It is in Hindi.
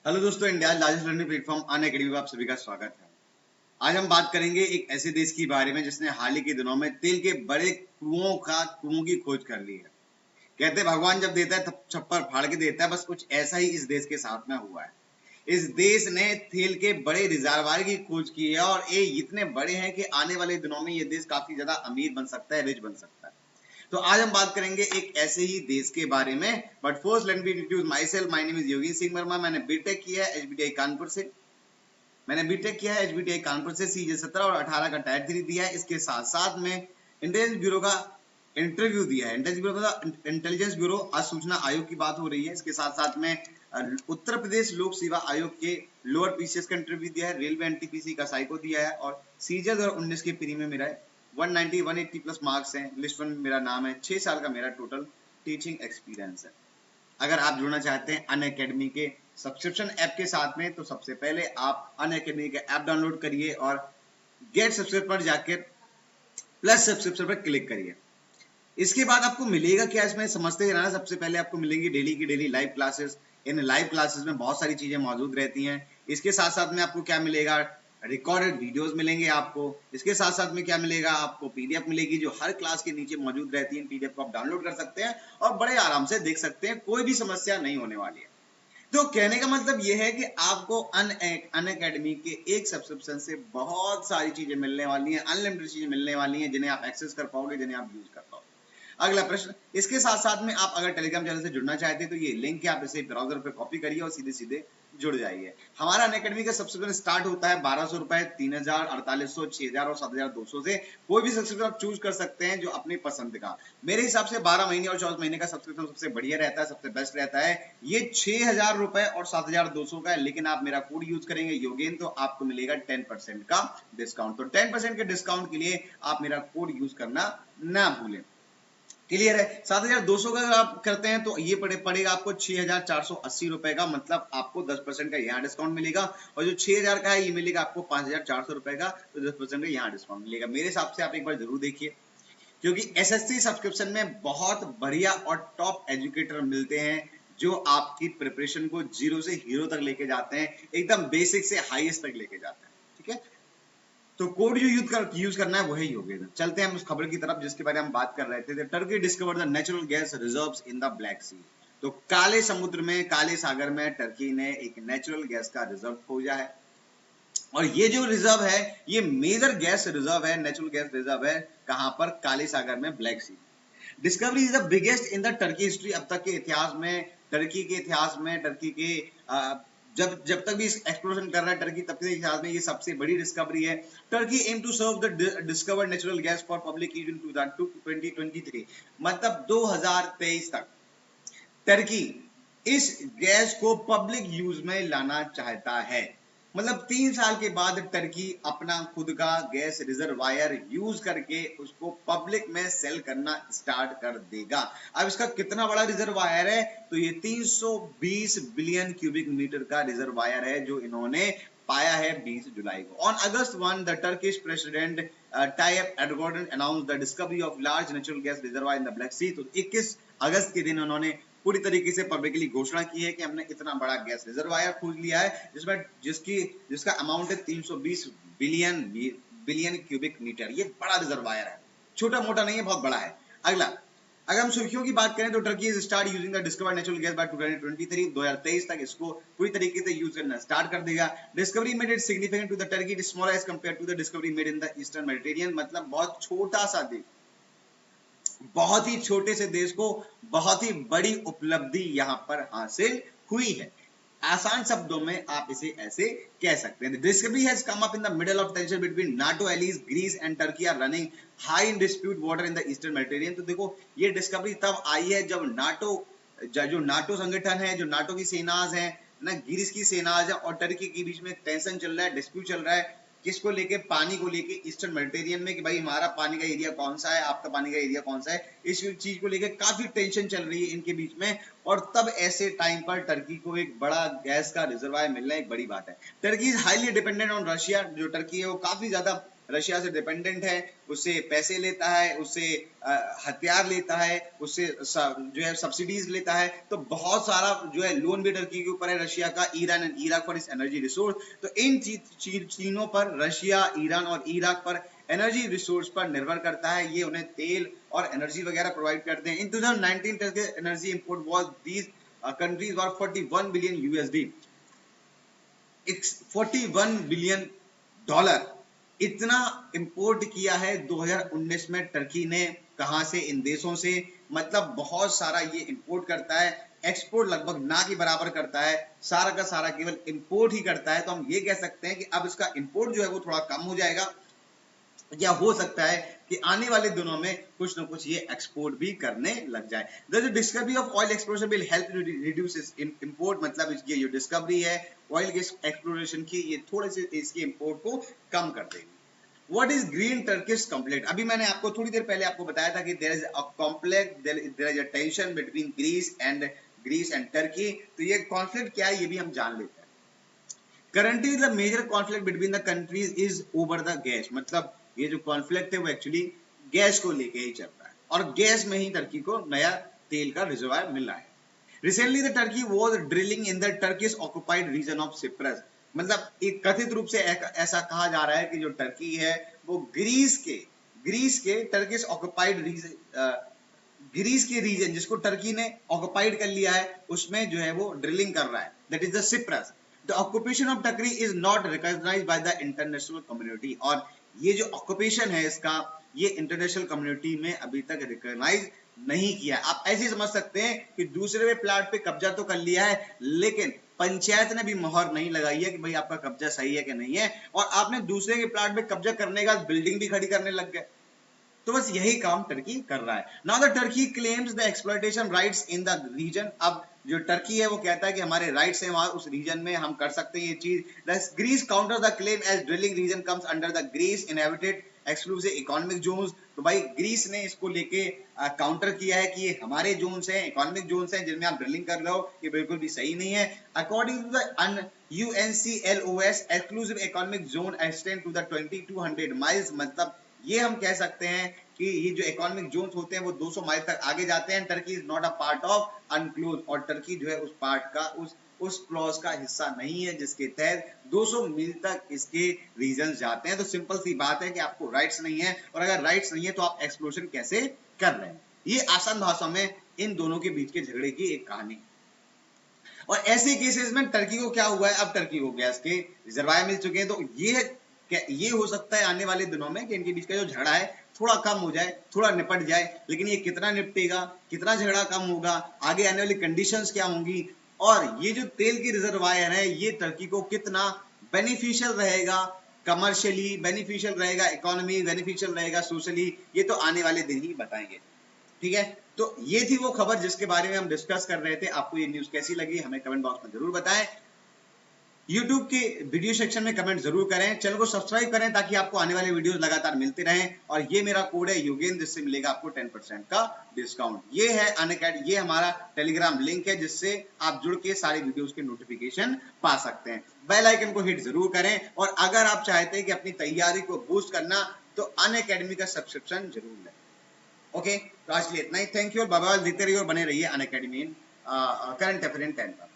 हेलो दोस्तों, India largest learning platform Unacademy में आप सभी का स्वागत है। आज हम बात करेंगे एक ऐसे देश के बारे में जिसने हाल ही के दिनों में तेल के बड़े कुओं की खोज कर ली है। कहते हैं भगवान जब देता है तब छप्पर फाड़ के देता है, बस कुछ ऐसा ही इस देश के साथ में हुआ है। इस देश ने तेल के बड़े रिजर्वायर की खोज की है और ये इतने बड़े हैं कि आने वाले दिनों में ये देश काफी ज्यादा अमीर बन सकता है, रिच बन सकता है। तो आज हम बात करेंगे एक ऐसे ही देश के बारे में। But first let me introduce my self. My name is Yogesh Singh Verma. मैंने बीटेक किया है एचबीटीआई कानपुर से। CJ 17 और 18 का टायर 3 दिया है। इसके साथ साथ में इंटेलिजेंस ब्यूरो का इंटरव्यू दिया है। इंटेलिजेंस ब्यूरो आज सूचना आयोग की बात हो रही है। इसके साथ साथ में उत्तर प्रदेश लोक सेवा आयोग के लोअर पीसीएस का इंटरव्यू दिया है। रेलवे एनटीपीसी का साइको दिया है और सीजे 2019 के प्री में मेरा 190 180 प्लस मार्क्स हैं। लिस्ट वन में मेरा नाम है। 6 साल का मेरा टोटल टीचिंग एक्सपीरियंस है। अगर आप जुड़ना चाहते हैं अनअकैडमी के सब्सक्रिप्शन ऐप के साथ में, तो सबसे पहले आप अनअकैडमी का ऐप डाउनलोड करिए और गेट सब्सक्रिप्शन पर जाकर प्लस सब्सक्रिप्शन पर क्लिक करिए। इसके बाद आपको मिलेगा क्या, इसमें समझते रहना। सबसे पहले आपको मिलेंगी डेली की डेली लाइव क्लासेस। इन लाइव क्लासेस में बहुत सारी चीजें मौजूद रहती हैं। इसके साथ साथ में आपको क्या मिलेगा, रिकॉर्डेड वीडियोस मिलेंगे आपको। इसके साथ साथ में क्या मिलेगा, आपको पीडीएफ मिलेगी जो हर क्लास के नीचे मौजूद रहती है। पीडीएफ को आप डाउनलोड कर सकते हैं और बड़े आराम से देख सकते हैं, कोई भी समस्या नहीं होने वाली है। तो कहने का मतलब यह है कि आपको अनअकैडमी के एक सब्सक्रिप्शन से बहुत सारी चीजें मिलने वाली हैं, अनलिमिटेड चीजें मिलने वाली हैं, जिन्हें आप एक्सेस कर पाओगे, जिन्हें आप यूज कर पाओगे। अगला प्रश्न, इसके साथ साथ में आप अगर टेलीग्राम चैनल से जुड़ना चाहते हैं तो ये लिंक है, आप इसे ब्राउजर पे कॉपी करिए और सीधे सीधे जुड़ जाइए। हमारा अनअकैडमी का सब्सक्रिप्शन स्टार्ट होता है 1200 रुपए, 3000, 4800, 6000 और 7200 से। कोई भी सब्सक्रिप्शन आप चूज कर सकते हैं जो अपनी पसंद का। मेरे हिसाब से 12 महीने और 14 महीने का सब्सक्रिप्शन सबसे बढ़िया रहता है, सबसे बेस्ट रहता है। ये 6000 रुपए और 7200 का है, लेकिन आप मेरा कोड यूज करेंगे योगेन तो आपको मिलेगा 10% का डिस्काउंट। तो 10% के डिस्काउंट के लिए आप मेरा कोड यूज करना ना भूलें। क्लियर है। 7200 का अगर आप करते हैं तो ये पड़ेगा आपको 6480 रुपए का, मतलब आपको 10% का यहाँ डिस्काउंट मिलेगा। और जो 6000 का है ये मिलेगा आपको 5400 रुपए का, तो 10% का यहाँ डिस्काउंट मिलेगा। मेरे हिसाब से आप एक बार जरूर देखिए, क्योंकि एसएससी सब्सक्रिप्शन में बहुत बढ़िया और टॉप एजुकेटर मिलते हैं जो आपकी प्रिपरेशन को जीरो से हीरो तक लेके जाते हैं, एकदम बेसिक से हाईएस्ट तक लेके जाते हैं। ठीक है, तो कोड जो यूज करना है वही होगा। चलते हैं हम उस खबर की तरफ जिसके बारे में हम बात कर रहे थे। Turkey discovered the natural gas reserves in the Black Sea. तो काले समुद्र में, काले सागर में टर्की ने एक नेचुरल गैस का रिजर्व खोजा है। और ये जो रिजर्व है ये मेजर गैस रिजर्व है, नेचुरल गैस रिजर्व है। कहां पर, काले सागर में, black sea. Discovery is the biggest in the Turkey history. अब तक के इतिहास में, टर्की के इतिहास में, टर्की के जब तक भी एक्सप्लोरेशन कर रहा है टर्की, तब के इतिहास में ये सबसे बड़ी डिस्कवरी है। Turkey aim to serve the discovered natural gas for public use in 2023, मतलब 2023 तक टर्की इस गैस को पब्लिक यूज में लाना चाहता है। मतलब 3 साल के बाद टर्की अपना खुद का गैस रिजर्वायर यूज करके उसको पब्लिक में सेल करना स्टार्ट कर देगा। अब इसका कितना बड़ा रिजर्वायर है, तो ये 320 बिलियन क्यूबिक मीटर का रिजर्वायर है जो इन्होंने पाया है 20 जुलाई को। On August 1 the Turkish president Tayyip Erdogan announced the discovery of large natural gas reservoir in the Black Sea. तो 21 अगस्त के दिन उन्होंने पूरी तरीके से पब्लिकली घोषणा की है कि हमने इतना बड़ा गैस रिजर्वायर खोज लिया है जिसका अमाउंट है 320 बिलियन क्यूबिक मीटर। ये बड़ा रिजर्वायर है, छोटा मोटा नहीं है, बहुत बड़ा है। अगला, अगर हम सुर्खियों की बात करें तो Turkey start using the discovered natural gas by 2023 तक इसको पूरी तरीके से यूज करना स्टार्ट कर देगा। Discovery made it significant to the Turkey, it is smaller as compared to the discovery made in the eastern Mediterranean. मतलब बहुत छोटा सा देश, बहुत ही छोटे से देश को बहुत ही बड़ी उपलब्धि यहां पर हासिल हुई है। आसान शब्दों में आप इसे ऐसे कह सकते हैं। Discovery has come up in the middle of tension between NATO allies, Greece and Turkey are running high in dispute water in the eastern Mediterranean. तो देखो, ये डिस्कवरी तब आई है जब जो नाटो संगठन है, जो नाटो की सेनाज है ना, ग्रीस की सेनाज है और टर्की के बीच में टेंशन चल रहा है, डिस्प्यूट चल रहा है। किसको लेके, पानी को लेके ईस्टर्न मेडिटेरियन में, कि भाई हमारा पानी का एरिया कौन सा है, आपका पानी का एरिया कौन सा है। इस चीज को लेके काफी टेंशन चल रही है इनके बीच में। और तब ऐसे टाइम पर टर्की को एक बड़ा गैस का रिजर्वायर मिलना एक बड़ी बात है। Turkey is highly dependent on Russia. जो टर्की है वो काफी ज्यादा रशिया से डिपेंडेंट है, उससे पैसे लेता है, उससे हथियार लेता है, उससे जो है सब्सिडीज लेता है, तो बहुत सारा जो है लोन भी टर्की के ऊपर है रशिया का, ईरान एंड इराक फॉर इस एनर्जी रिसोर्स। तो इन चीनों पर रशिया, ईरान और इराक पर एनर्जी रिसोर्स पर निर्भर करता है, ये उन्हें तेल और एनर्जी वगैरह प्रोवाइड करते हैं। इन 2019 Turkey energy import was these countries were 41 billion USD, 41 billion dollar इतना इंपोर्ट किया है 2019 में टर्की ने। कहां से? इन देशों से। मतलब बहुत सारा ये इंपोर्ट करता है, एक्सपोर्ट लगभग ना के बराबर करता है, सारा का सारा केवल इंपोर्ट ही करता है। तो हम ये कह सकते हैं कि अब इसका इंपोर्ट जो है वो थोड़ा कम हो जाएगा, या हो सकता है कि आने वाले दिनों में कुछ न कुछ ये एक्सपोर्ट भी करने लग जाए। The discovery of oil exploration will help reduce import, मतलब ये जो डिस्कवरी है ऑयल के एक्सप्लोरेशन की, ये थोड़े से इसके इंपोर्ट को कम कर देगी। What is green Turkish conflict? अभी मैंने आपको थोड़ी देर पहले आपको बताया था कि there is a conflict, there is a tension between Greece and Turkey। तो ये कॉन्फ्लिक्ट क्या है ये भी हम जान लेते हैं। Currently the major conflict between the countries is over the gas, मतलब ये जो कॉन्फ्लिक्ट है वो एक्चुअली गैस को लेके ही चल रहा है, और गैस में ही टर्की को नया तेल का रिजर्वायर मिल रहा है। Recently the Turkey was drilling in the Turkish occupied region of Cyprus, मतलब एक कथित रूप से ऐसा कहा जा रहा है कि जो टर्की है वो ग्रीस के टर्किश ऑक्युपाइड ग्रीस के रीजन जिसको टर्की ने ऑक्युपाइड कर लिया है उसमें जो है वो ड्रिलिंग कर रहा है, that is the Cyprus. The occupation of Turkey is not recognised by the international community, और ये जो ऑक्यूपेशन है इसका ये इंटरनेशनल कम्युनिटी में अभी तक रिकॉग्नाइज नहीं किया। आप ऐसे समझ सकते हैं कि दूसरे के प्लाट पे कब्जा तो कर लिया है, लेकिन पंचायत ने भी मोहर नहीं लगाई है कि भाई आपका कब्जा सही है कि नहीं है, और आपने दूसरे के प्लाट पे कब्जा करने का बिल्डिंग भी खड़ी करने लग गए। तो बस यही काम टर्की कर रहा है। Now the Turkey claims the exploitation rights in the region, अब जो टर्की है वो कहता है कि हमारे राइट्स हैं वहां उस रीजन में, हम कर सकते हैं ये चीज। The Greece counter the claim as drilling region comes under the Greece inhabited exclusive economic zones. तो भाई ग्रीस ने इसको लेके काउंटर किया है कि ये हमारे जोन्स हैं, इकोनॉमिक जोन्स हैं जिनमें आप ड्रिलिंग कर रहे हो, ये बिल्कुल भी सही नहीं है। According to the UNCLOS exclusive economic zone extend to the 2200 miles, मतलब ये हम कह सकते हैं कि ये जो इकोनॉमिक जोन्स होते हैं वो 200 माइल तक आगे जाते हैं। Turkey is not a part of unclose, और टर्की जो है उस पार्ट का उस क्लॉज का हिस्सा नहीं है जिसके तहत 200 मील तक इसके रीजन जाते हैं। तो सिंपल सी बात है कि आपको राइट्स नहीं है, और अगर राइट्स नहीं है तो आप एक्सप्लोरेशन कैसे कर रहे हैं। ये आसान भाषा में इन दोनों के बीच के झगड़े की एक कहानी। और ऐसे केसेस में टर्की को क्या हुआ है, अब टर्की को गैस के रिजर्वायर मिल चुके हैं, तो ये हो सकता है आने वाले दिनों में कि इनके बीच का जो झगड़ा है थोड़ा कम हो जाए, थोड़ा निपट जाए। लेकिन ये कितना निपटेगा, कितना झगड़ा कम होगा, आगे आने वाली कंडीशंस क्या होंगी, और ये जो तेल की रिजर्वायर है ये टर्की को कितना बेनिफिशियल रहेगा, कमर्शियली बेनिफिशियल रहेगा, इकोनॉमी बेनिफिशियल रहेगा, सोशली, ये तो आने वाले दिन ही बताएंगे। ठीक है, तो ये थी वो खबर जिसके बारे में हम डिस्कस कर रहे थे। आपको ये न्यूज कैसी लगी हमें कमेंट बॉक्स में जरूर बताएं। YouTube के वीडियो सेक्शन में कमेंट जरूर करें, चैनल को सब्सक्राइब करें ताकि आपको आने वाले वीडियोस लगातार मिलते रहें। और ये मेरा कोड है योगेंद्र, जिससे मिलेगा आपको 10% का डिस्काउंट। ये है अनअकैडमी, ये हमारा टेलीग्राम लिंक है जिससे आप जुड़ के सारे वीडियोस के नोटिफिकेशन पा सकते हैं। बेल आइकन को हिट जरूर करें, और अगर आप चाहते हैं कि अपनी तैयारी को बूस्ट करना तो अनअकैडमी का सब्सक्रिप्शन जरूर लें। ओके, तो आज के लिए इतना ही। थैंक यू और बाय बाय। देखते रहिए और बने रहिए अनअकैडमी करंट अफेयर इन 10 पर।